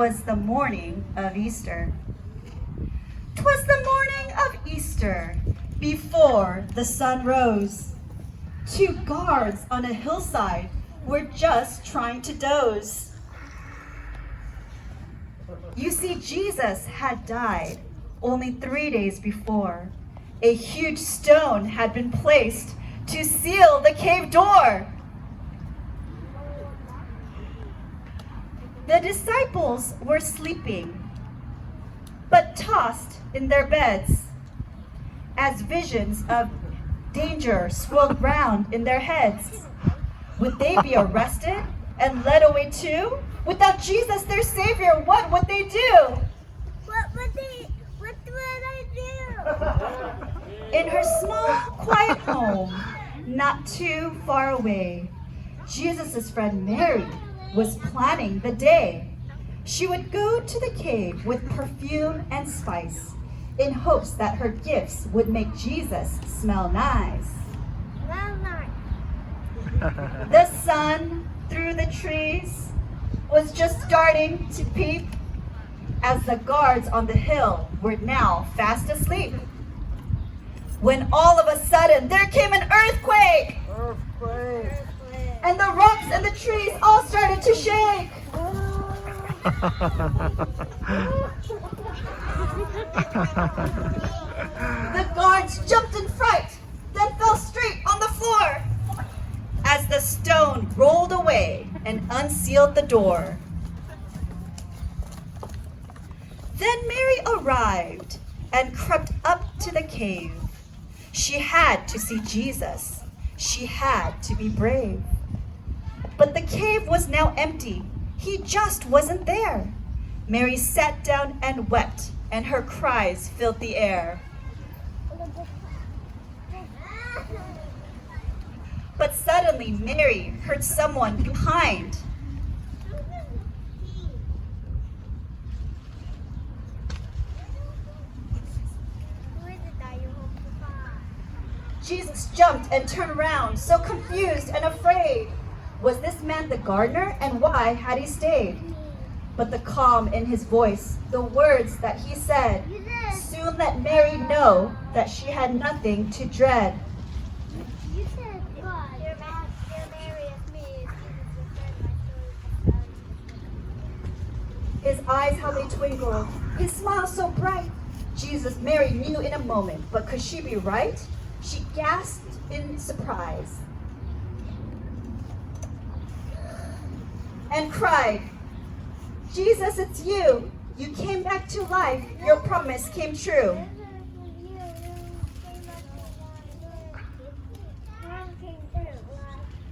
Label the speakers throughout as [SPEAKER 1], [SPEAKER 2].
[SPEAKER 1] Was the morning of Easter. 'Twas the morning of Easter, before the sun rose. Two guards on a hillside were just trying to doze. You see, Jesus had died only 3 days before. A huge stone had been placed to seal the cave door. The disciples were sleeping, but tossed in their beds as visions of danger swirled round in their heads. Would they be arrested and led away too? Without Jesus, their Savior, what would they do?
[SPEAKER 2] What would I do?
[SPEAKER 1] In her small, quiet home, not too far away, Jesus' friend Mary was planning the day. She would go to the cave with perfume and spice in hopes that her gifts would make Jesus smell nice.
[SPEAKER 2] Well,
[SPEAKER 1] The sun through the trees was just starting to peep as the guards on the hill were now fast asleep. When all of a sudden there came an earthquake! And the rocks and the trees all started to shake. The guards jumped in fright, then fell straight on the floor as the stone rolled away and unsealed the door. Then Mary arrived and crept up to the cave. She had to see Jesus. She had to be brave. But the cave was now empty. He just wasn't there. Mary sat down and wept, and her cries filled the air. But suddenly Mary heard someone behind. Jesus jumped and turned around, so confused and afraid. Was this man the gardener, and why had he stayed? But the calm in his voice, the words that he said, soon let Mary know that she had nothing to dread.
[SPEAKER 2] You said God. Dear Mary, it's me. It's Jesus, your friend, my
[SPEAKER 1] His eyes, how they twinkled, his smile so bright. Jesus, Mary knew in a moment, but could she be right? She gasped in surprise and cried, Jesus, it's you. You came back to life. Your promise came true.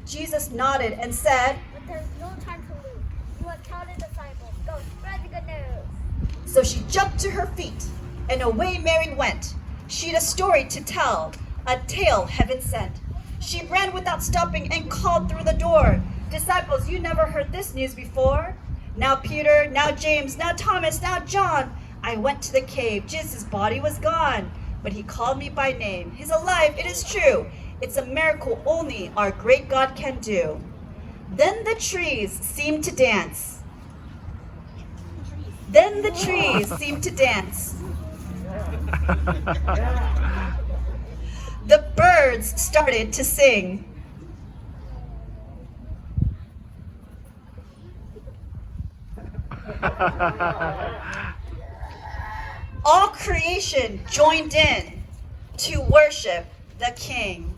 [SPEAKER 1] Jesus nodded and said,
[SPEAKER 2] But there's no time to lose. You have counted disciples. Go spread the good news.
[SPEAKER 1] So she jumped to her feet, and away Mary went. She'd a story to tell, a tale heaven sent. She ran without stopping and called through the door, disciples, you never heard this news before. Now Peter, now James, now Thomas, now John. I went to the cave, Jesus' body was gone, but he called me by name. He's alive, it is true. It's a miracle only our great God can do. Then the trees seemed to dance. Then the trees seemed to dance. The birds started to sing. All creation joined in to worship the King.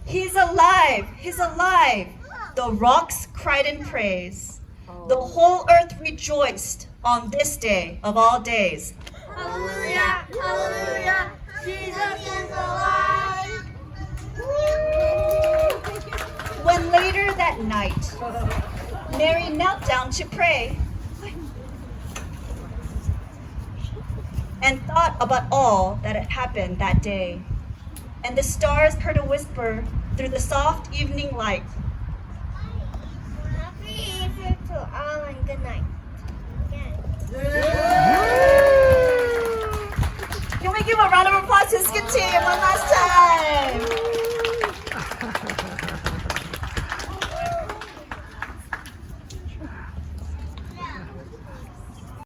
[SPEAKER 1] He's alive, he's alive. The rocks cried in praise. The whole earth rejoiced on this day of all days.
[SPEAKER 2] Hallelujah, hallelujah, Jesus is alive.
[SPEAKER 1] When later that night, Mary knelt down to pray and thought about all that had happened that day. And the stars heard a whisper through the soft evening light.